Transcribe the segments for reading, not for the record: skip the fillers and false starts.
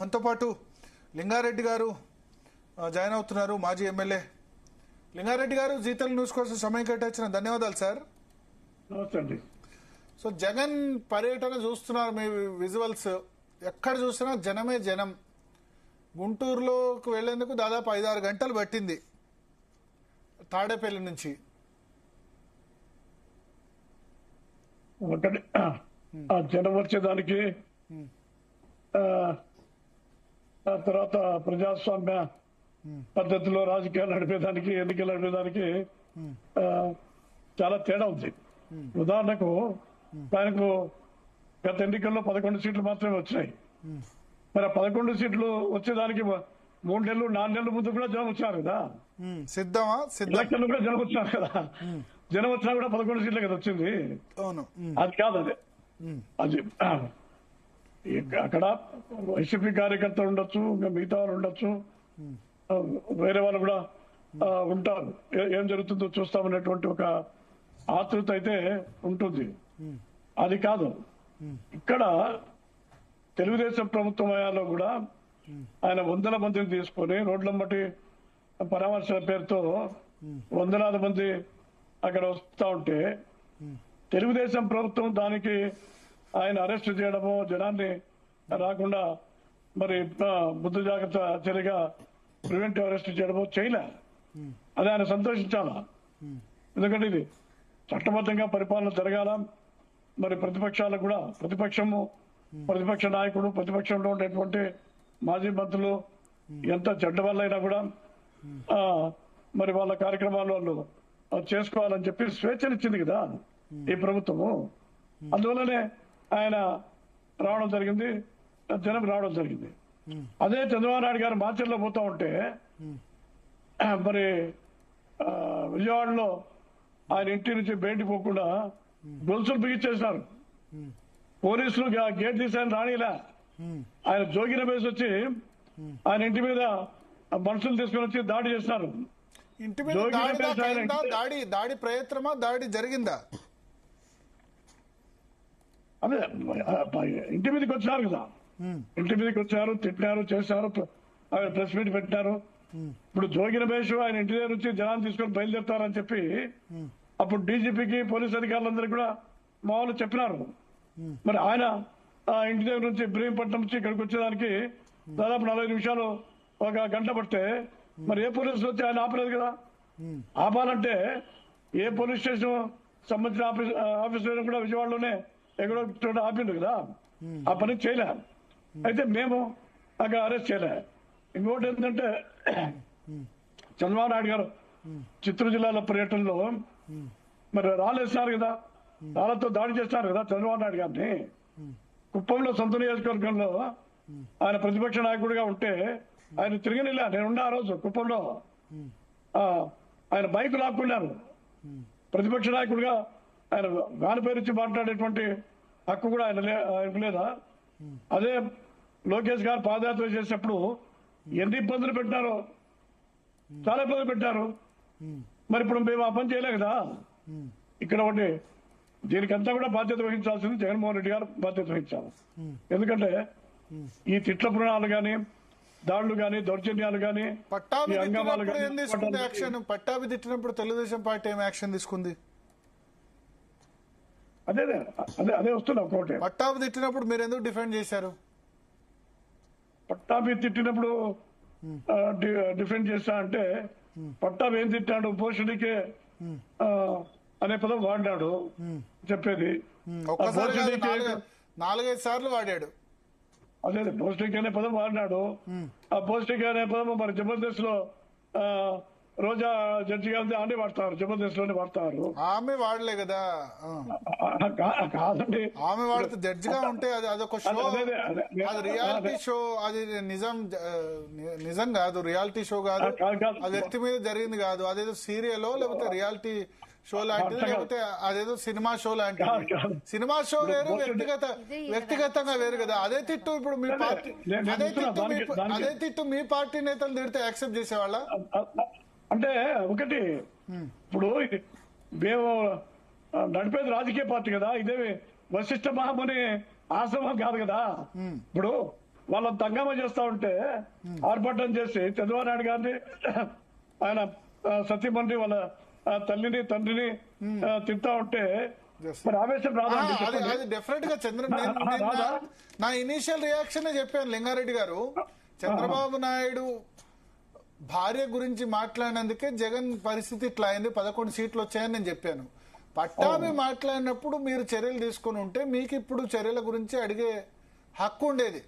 మనతో పాటు లింగారెడ్డి గారు జాయిన్ అవుతున్నారు, మాజీ ఎమ్మెల్యే. లింగారెడ్డి గారు, జీతల్ న్యూస్ కోసం సమయం కేటాయించిన ధన్యవాదాలు సార్. నమస్తే అండి. సో జగన్ పర్యటన చూస్తున్నారు, మీ విజువల్స్ ఎక్కడ చూసినా జనమే జనం. గుంటూరులోకి వెళ్లేందుకు దాదాపు 5-6 గంటలు పట్టింది తాడేపల్లి నుంచి. ఒకటి జనం వచ్చేదానికి, తర్వాత ప్రజాస్వామ్య పద్ధతిలో రాజకీయాలు నడిపేదానికి, ఎన్నికలు నడిపేదానికి చాలా తేడా ఉంది. ఉదాహరణకు ఆయనకు గత ఎన్నికల్లో 11 సీట్లు మాత్రమే వచ్చినాయి. మరి 11 సీట్లు వచ్చేదానికి 3 నెలలు 4 నెలల ముందు కూడా జనం వచ్చారు కదా. సిద్ధమా? ఎలక్షన్లు కూడా జనం వచ్చారు కదా. జనం వచ్చినా కూడా 11 సీట్లే కదా వచ్చింది. అది కాదు, అది అక్కడ వైసీపీ కార్యకర్తలు ఉండొచ్చు, ఇంకా మిగతా వాళ్ళు ఉండొచ్చు, వేరే వాళ్ళు కూడా ఉంటారు. ఏం జరుగుతుందో చూస్తామనేటువంటి ఒక ఆతృత అయితే ఉంటుంది. అది కాదు, ఇక్కడ తెలుగుదేశం ప్రభుత్వం హయాంలో కూడా ఆయన 100 మందిని తీసుకొని రోడ్లమ్మటి పరామర్శల పేరుతో 100 మంది అక్కడ వస్తా ఉంటే, తెలుగుదేశం ప్రభుత్వం దానికి ఆయన అరెస్ట్ చేయడము, జనాన్ని రాకుండా మరి ముందు జాగ్రత్త చర్యగా ప్రివెంటివ్ అరెస్ట్ చేయడము చేయలే. అది ఆయన సంతోషించాలా. ఎందుకంటే ఇది చట్టబద్ధంగా పరిపాలన జరగాల. మరి ప్రతిపక్షాలకు కూడా, ప్రతిపక్ష నాయకుడు, ప్రతిపక్షంలో ఉండేటువంటి మాజీ మంత్రులు ఎంత చెడ్డ వాళ్ళైనా కూడా మరి వాళ్ళ కార్యక్రమాలు వాళ్ళు చేసుకోవాలని చెప్పి స్వేచ్ఛనిచ్చింది కదా ఈ ప్రభుత్వము. అందువల్లనే ఆయన రావడం జరిగింది, జనం రావడం జరిగింది. అదే చంద్రబాబు నాయుడు గారు మార్చిలో పోతా ఉంటే మరి విజయవాడలో ఆయన ఇంటి నుంచి బయటికి పోకుండా గొలుసులు బిగించేసినారు. పోలీసులు గేట్ తీసి ఆయన రానిలా. ఆయన జోగిన వేసి వచ్చి ఆయన ఇంటి మీద మనుషులు తీసుకొని వచ్చి దాడి చేసినారు. ఇంటి మీద దాడి ప్రయత్నమా, దాడి జరిగిందా? అదే ఇంటి మీదకి వచ్చారు కదా, ఇంటి మీదకి వచ్చారు, తిట్టారు, చేశారు, ప్రెస్ మీట్ పెట్టారు. ఇప్పుడు జోగి రమేష్ ఆయన ఇంటి దగ్గర నుంచి జనాన్ని తీసుకొని బయలుదేరుతారని చెప్పి అప్పుడు డీజీపీకి, పోలీస్ అధికారులందరికీ కూడా మా వాళ్ళు చెప్పినారు. మరి ఆయన ఇంటి దగ్గర నుంచి ఇబ్రహీంపట్నం నుంచి ఇక్కడికి వచ్చేదానికి దాదాపు 40 నిమిషాలు, 1 గంట పడితే మరి ఏ పోలీసులు వచ్చి ఆయన ఆపలేదు కదా. ఆపాలంటే ఏ పోలీస్ స్టేషన్ సంబంధించిన ఆఫీసులో కూడా విజయవాడలోనే ఎక్కడో చోట ఆపిండు కదా, ఆ పని చేయలే. అయితే మేము అక్కడ అరెస్ట్ చేయలే. ఇంకోటి ఏంటంటే చంద్రబాబు నాయుడు గారు చిత్తూరు జిల్లాలో పర్యటనలో మరి రాళ్ళేస్తారు కదా, రాళ్లతో దాడి చేస్తారు కదా చంద్రబాబు నాయుడు గారిని. కుప్పంలో సొంత నియోజకవర్గంలో ఆయన ప్రతిపక్ష నాయకుడిగా ఉంటే ఆయన తిరగనిలా. నేనున్నా ఆ రోజు కుప్పంలో. ఆయన బైక్ లాక్కున్నారు. ప్రతిపక్ష నాయకుడిగా ఆయన వ్యాన్ పేరుచ్చి మాట్లాడేటువంటి హక్కు కూడా ఆయనకు లేదా? అదే లోకేష్ గారు పాదయాత్ర చేసేటప్పుడు ఎన్ని ఇబ్బందులు పెట్టారో, చాలా ఇబ్బందులు పెట్టారు. మరి ఇప్పుడు మేము ఆ పని చేయలే కదా. ఇక్కడ ఒకటి, దీనికంతా కూడా బాధ్యత వహించాల్సింది జగన్మోహన్ రెడ్డి గారు బాధ్యత వహించాలి. ఎందుకంటే ఈ తిట్ల పురాణాలు గాని, దాడులు గాని, దౌర్జన్యాలు గాని, పట్టాభి తిట్టినప్పుడు తెలుగుదేశం పార్టీ ఏం యాక్షన్ తీసుకుంది? అదే అదే అదే వస్తున్నా. ఒకటి, పట్టాభి తిట్టినప్పుడు మీరు ఎందుకు డిఫెండ్ చేశారు? పట్టాభి తిట్టినప్పుడు డిఫెండ్ చేశా అంటే, పట్టాభి ఏం తిట్టాడు? పోషణికే అనే పదం వాడినాడు. చెప్పేది ఒక్కసారి 4-5 సార్లు వాడాడు. అదే పౌష్టిక అనే పదం వాడినాడు. ఆ పౌష్టిక అనే పదం మరి జబర్దస్త్ లో రోజా జడ్జి గారి అన్ని వాడతారు, జబర్దస్త్ లోనే వాడతారు. ఆమె వాడలే కదా. కాదండి, ఆమె వాడితే జడ్జిగా ఉంటే అదొక షో, అది రియాలిటీ షో. అది నిజం కాదు, రియాలిటీ షో కాదు. ఆ వ్యక్తి మీద జరిగింది కాదు. అదేదో సీరియల్ లేకపోతే రియాలిటీ షో లాంటిది, లేకపోతే అదేదో సినిమా షో లాంటిది. సినిమా షో వేరు, వ్యక్తిగతంగా వేరు కదా. అదే తిట్టు ఇప్పుడు మీ పార్టీ, అదే తిట్టు మీ పార్టీ నేతలు తిడితే యాక్సెప్ట్ చేసేవాళ్ళ? అంటే ఒకటి, ఇప్పుడు మేము నడిపేది రాజకీయ పార్టీ కదా, ఇదే వశిష్ఠ మహాముని ఆశ్రమం కాదు కదా. ఇప్పుడు వాళ్ళ తంగమ చేస్తా ఉంటే ఆర్భాటం చేసి చంద్రబాబు నాయుడు గారిని ఆయన సతీమణి వాళ్ళ తల్లిని తండ్రిని తింటా ఉంటే మరి ఆవేశం రాదండి? అది డెఫినెట్ గా నా ఇనీషియల్ రియాక్షన్ చెప్పాను లింగారెడ్డి గారు. చంద్రబాబు నాయుడు భార్య గురించి మాట్లాడినందుకే జగన్ పరిస్థితి ఇట్లా అయింది, 11 సీట్లు వచ్చాయని నేను చెప్పాను. పట్టాభి మాట్లాడినప్పుడు మీరు చర్యలు తీసుకుని ఉంటే మీకు ఇప్పుడు చర్యల గురించి అడిగే హక్కు ఉండేది.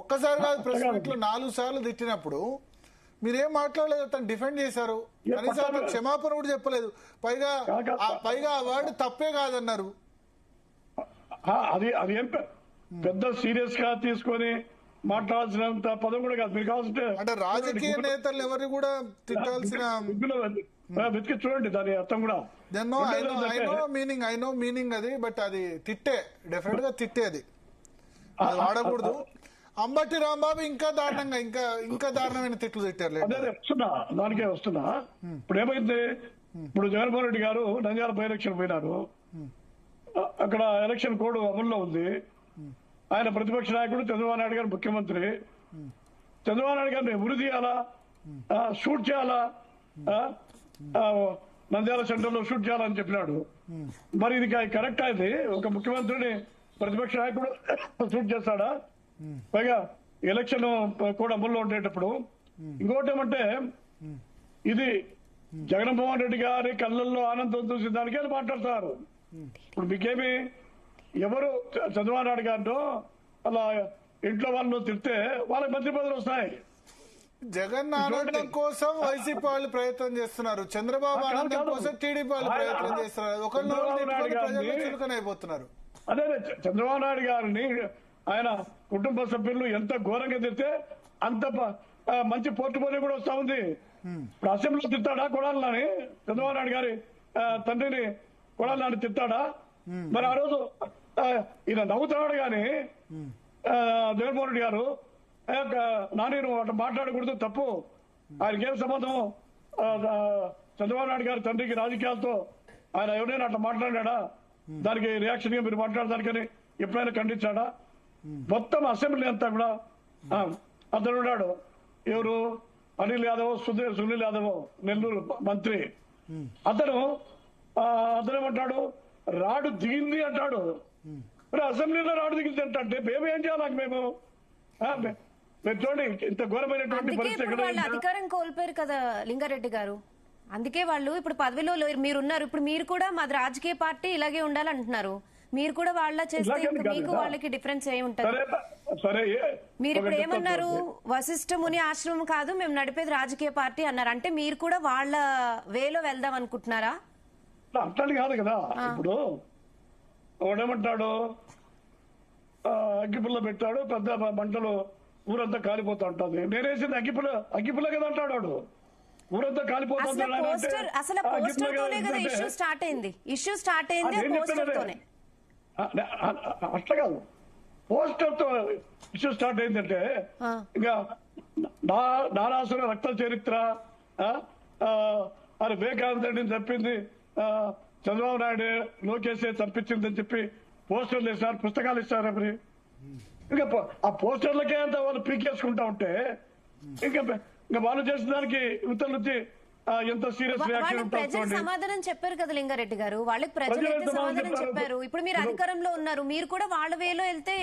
ఒక్కసారి కాదు, ప్రెస్ మీట్ లో 4 సార్లు తిట్టినప్పుడు మీరేం మాట్లాడలేదు, అతను డిఫెండ్ చేశారు, కనీసం అతను క్షమాపణ కూడా చెప్పలేదు. పైగా ఆ వర్డ్ తప్పే కాదన్నారు. అది ఏం పెద్ద సీరియస్ గా తీసుకొని మాట్లాడాల్సినంత పదం కూడా కాదు. మీరు కావాల్సింటే అంటే రాజకీయ నేతలు ఎవరిని కూడా తిట్టాల్సిన వెతికి చూడండి దాని అర్థం కూడా. ఐ నో మీనింగ్ అది, బట్ అది తిట్టే, డెఫినెట్ గా తిట్టే, అది వాడకూడదు. అంబటి రాంబాబు ఇంకా దారుణంగా ఇంకా దారుణమైన తిట్లు తిట్టారు. వస్తున్నా దానికే వస్తున్నా. ఇప్పుడు ఏమైంది, ఇప్పుడు జగన్మోహన్ రెడ్డి గారు నంద్యాల బై ఎలక్షన్ పోయినారు. అక్కడ ఎలక్షన్ కోడ్ అమల్లో ఉంది. ఆయన ప్రతిపక్ష నాయకుడు, చంద్రబాబు నాయుడు గారు ముఖ్యమంత్రి. చంద్రబాబు నాయుడు గారిని ఉరి తీయాలా, షూట్ చేయాలా, నంద్యాల సెంటర్ లో షూట్ చేయాలని చెప్పినాడు. మరి ఇది కరెక్ట్ అయింది? ఒక ముఖ్యమంత్రిని ప్రతిపక్ష నాయకుడు షూట్ చేస్తాడా? పైగా ఎలక్షన్ కూడా అమల్లో ఉండేటప్పుడు. ఇంకోటి ఏమంటే, ఇది జగన్మోహన్ రెడ్డి గారి కళ్ళల్లో ఆనందం చూసి దానికే మాట్లాడతారు. ఇప్పుడు మీకేమి ఎవరు చంద్రబాబు నాయుడు గారితో అలా ఇంట్లో వాళ్ళు తిడితే వాళ్ళకి మంత్రి పదవులు వస్తాయి. జగన్ ఆనందం కోసం వైసీపీ వాళ్ళు ప్రయత్నం చేస్తున్నారు, చంద్రబాబు ఆనందం కోసం టీడీపీ వాళ్ళు ప్రయత్నం చేస్తున్నారు. అయిపోతున్నారు. అదే చంద్రబాబు నాయుడు గారిని ఆయన కుటుంబ సభ్యులు ఎంత ఘోరంగా తిడితే అంత మంచి పోర్టుపోలియో కూడా వస్తా ఉంది. ఇప్పుడు అసెంబ్లీలో తిట్టాడా కొడాలని? చంద్రబాబు నాయుడు గారి తండ్రిని కొడాలని తిట్టాడా? మరి ఆ రోజు ఈయన నవ్వుతున్నాడు కానీ జగన్మోహన్ రెడ్డి గారు నాని నువ్వు అట్లా మాట్లాడకూడదు, తప్పు, ఆయనకి ఏం సంబంధం చంద్రబాబు నాయుడు గారి తండ్రికి రాజకీయాలతో, ఆయన ఎవరైనా అట్లా మాట్లాడాడా? దానికి రియాక్షన్ గా మీరు మాట్లాడదానికని ఎప్పుడైనా ఖండించాడా? మొత్తం అసెంబ్లీ అంతా కూడా అతను ఉన్నాడు. ఎవరు? అనిల్ యాదవ్, సునీల్ యాదవ్, నెల్లూరు మంత్రి. అతను ఏమంటాడు, రాడు దిగింది అంటాడు. మరి అసెంబ్లీలో రాడు దిగింది అంటే మేము ఏం చేయాలి? మేము చూడండి ఇంత ఘోరమైనటువంటి పరిస్థితి. అధికారం కోల్పోయారు కదా లింగారెడ్డి గారు, అందుకే వాళ్ళు ఇప్పుడు పదవిలో మీరున్నారు. ఇప్పుడు మీరు కూడా మాది రాజకీయ పార్టీ ఇలాగే ఉండాలంటున్నారు. మీరు కూడా వాళ్ళ చేస్తే మీకు వాళ్ళకి డిఫరెన్స్ ఏమి ఉంటుంది? మీరు ఇప్పుడు ఏమన్నారు, వశిష్ఠ ముని ఆశ్రమం కాదు మేము నడిపేది రాజకీయ పార్టీ అన్నారు. అంటే మీరు కూడా వాళ్ళ వేలో వెళ్దాం అనుకుంటున్నారా? అట్లా కాదు కదా. ఇప్పుడు వాడేమంటాడు, అగ్గిపుల్ల పెట్టాడు, పెద్ద మంటలు ఊరంతా కాలిపోతా ఉంటుంది. నేనేసింది అగ్గిపుల్ల కదా అంటాడు వాడు. ఊరంతా కాలిపోతుంది. అసలు పోస్టర్ తోనే కదా ఇష్యూ స్టార్ట్ అయింది. అట్లా కాదు, పోస్టర్ తో ఇష్యూ స్టార్ట్ అయిందంటే ఇంకా నారాసుర రక్త చరిత్ర అది వివేకానంద రెడ్డిని చెప్పింది చంద్రబాబు నాయుడు లోకేష్ చంపించిందని చెప్పి పోస్టర్లు ఇస్తారు, పుస్తకాలు ఇస్తారు. మరి ఇంకా ఆ పోస్టర్లకే అంత వాళ్ళు పీకేసుకుంటా ఉంటే ఇంకా వాళ్ళు చేసిన దానికి ఇవతల నుంచి ఎంత సీరియస్ రియాక్షన్ ప్రజలు సమాధానం చెప్పారు కదా లింగారెడ్డి గారు, వాళ్ళకి ప్రజలు అయితే సమాధానం చెప్పారు. ఇప్పుడు మీరు అధికారంలో ఉన్నారు, మీరు కూడా వాళ్ళ వేలో వెళ్తే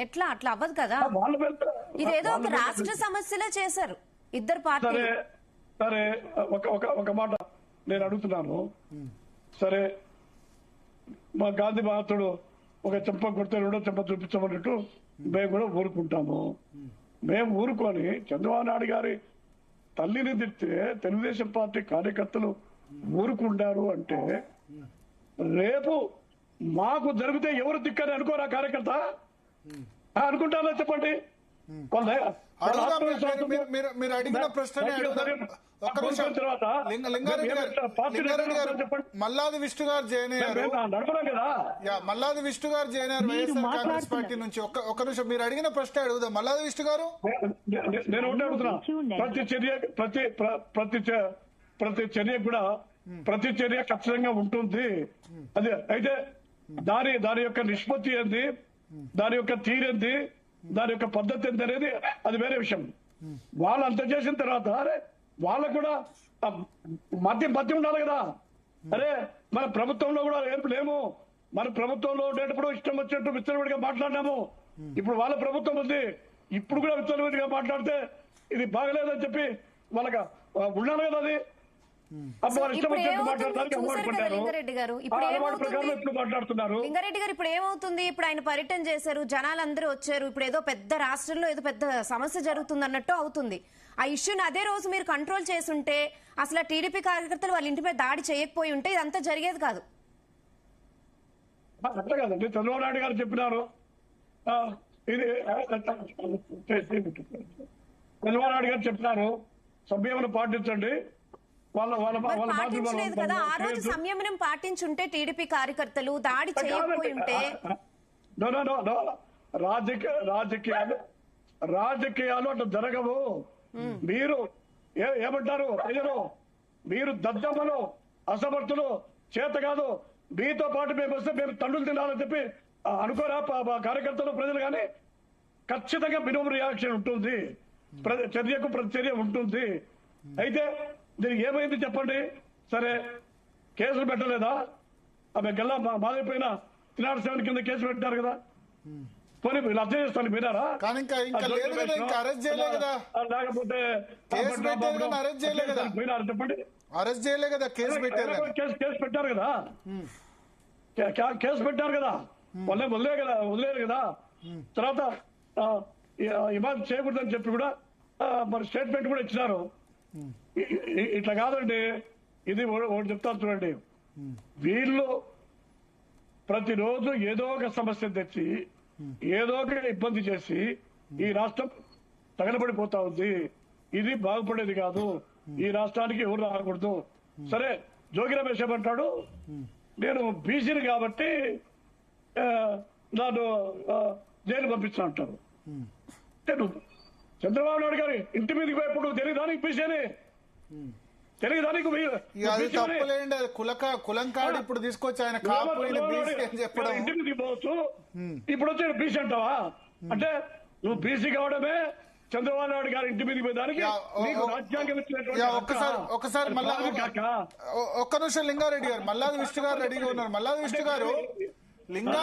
ఎట్లా? అట్లా అవ్వదు కదా. ఇదేదో ఒక రాష్ట్ర సమస్యలే చేశారు ఇద్దరు పార్టీ. సరే ఒక మాట నేను అడుగుతున్నాను. సరే మా గాంధీ మహాత్ముడు ఒక చెంప కొడితే రెండో చెంప చూపించమన్నట్టు మేము కూడా ఊరుకుంటాము. మేము ఊరుకొని చంద్రబాబు నాయుడు గారి తల్లిని తిడితే తెలుగుదేశం పార్టీ కార్యకర్తలు ఊరుకుంటారు అంటే రేపు మాకు జరిగితే ఎవరు దిక్కని అనుకోరా కార్యకర్త? అనుకుంటారా చెప్పండి. మీరు అడిగిన ప్రశ్న మల్లాది విష్ణు గారు జాయిన్ అయ్యారు. మల్లాది విష్ణు గారు జాయిన్ అయ్యారు వైఎస్ఆర్ కాంగ్రెస్ పార్టీ నుంచి. ఒక్క నిమిషం, మీరు అడిగిన ప్రశ్న అడుగుదాం. మల్లాది విష్ణు గారు, నేను ఒకటి అడుగుతున్నా. ప్రతి చర్య కూడా ప్రతి చర్య ఖచ్చితంగా ఉంటుంది. అది అయితే దాని యొక్క నిష్పత్తి ఏంది, దాని యొక్క తీరేంది, దాని యొక్క పద్ధతి ఎంత అనేది అది వేరే విషయం. వాళ్ళు అంత చేసిన తర్వాత అరే వాళ్ళకు కూడా మధ్య ఉండాలి కదా. అరే మన ప్రభుత్వంలో కూడా ఏం లేము, మన ప్రభుత్వంలో ఉండేటప్పుడు ఇష్టం వచ్చినట్టు విచ్చలవిడిగా మాట్లాడినాము. ఇప్పుడు వాళ్ళ ప్రభుత్వం ఉంది, ఇప్పుడు కూడా విచ్చలవిడిగా మాట్లాడితే ఇది బాగలేదని చెప్పి వాళ్ళకి ఉండాలి కదా. అది లింగారెడ్డి గారు ఇప్పుడు ఏమవుతుంది? ఇప్పుడు ఆయన పర్యటన చేశారు, జనాలందరూ వచ్చారు, ఇప్పుడు ఏదో పెద్ద రాష్ట్రంలో ఏదో పెద్ద సమస్య జరుగుతుంది అన్నట్టు అవుతుంది. ఆ ఇష్యూని అదే రోజు మీరు కంట్రోల్ చేసుంటే, అసలు టీడీపీ కార్యకర్తలు వాళ్ళ ఇంటి మీద దాడి చేయకపోయి ఉంటే ఇదంతా జరిగేది కాదు. అట్లా కాదండి, చంద్రబాబు నాయుడు గారు చెప్పినారు, ఇది చంద్రబాబు నాయుడు గారు చెప్పినారు సంయమనం పాటించండి. పాటించలేదు కదా ఆ రోజు. సంయమనం పాటించుంటే టీడీపీ కార్యకర్తలు దాడి చేయకపోయి ఉంటే. రాజకీయాలు అట్లా జరగవు. మీరు ఏమంటారు ప్రజలు, మీరు దద్దమ్మలు, అసమర్థులు, చేత కాదు, మీతో పాటు మేము వస్తే మేము తండ్రులు తినాలని చెప్పి అనుకోరా కార్యకర్తలు ప్రజలు. కానీ ఖచ్చితంగా మినిమం రియాక్షన్ ఉంటుంది, చర్యకు ప్రతిచర్య ఉంటుంది. అయితే దీనికి ఏమైంది చెప్పండి? సరే కేసులు పెట్టలేదా? ఆమె గల్లా మాదిరిపోయిన 307 కింద కేసు పెట్టారు కదా, పోనీ వీళ్ళు అర్థం చేస్తాను వినారా? లేకపోతే పోయినారు చెప్పండి. కేసు పెట్టారు కదా, కేసు పెట్టారు కదా, వాళ్ళే వదిలేరు కదా. తర్వాత ఇమాన్ చేయకూడదని చెప్పి కూడా మరి స్టేట్మెంట్ కూడా ఇచ్చినారు. ఇట్లా కాదండి, ఇది ఒకటి చెప్తాను చూడండి. వీళ్ళు ప్రతిరోజు ఏదో ఒక సమస్య తెచ్చి ఏదో ఒక ఇబ్బంది చేసి ఈ రాష్ట్రం తగలబడిపోతా ఉంది. ఇది బాగుపడేది కాదు, ఈ రాష్ట్రానికి ఎవరు రాకూడదు. సరే జోగి రమేష్ ఏమంటాడు, నేను బీసీని కాబట్టి నన్ను జైలు పంపించా అంటారు. చంద్రబాబు నాయుడు గారి ఇంటి మీదకి పోయినప్పుడు తెలియదానికి బీసీని తెలియదానికి కులంకాడు ఇప్పుడు తీసుకొచ్చి ఆయన ఇంటి మీదకి పోవచ్చు. ఇప్పుడు వచ్చి బీసీ అంటావా? అంటే నువ్వు బీసీ కావడమే చంద్రబాబు నాయుడు గారి ఇంటి మీదకి పోయేదానికి రాజ్యాంగం ఒకసారి ఒక్క నిమిషం లింగారెడ్డి గారు, మల్లాది విష్ణు గారు రెడీగా ఉన్నారు. మల్లాది విష్ణు గారు, లింగారెడ్డి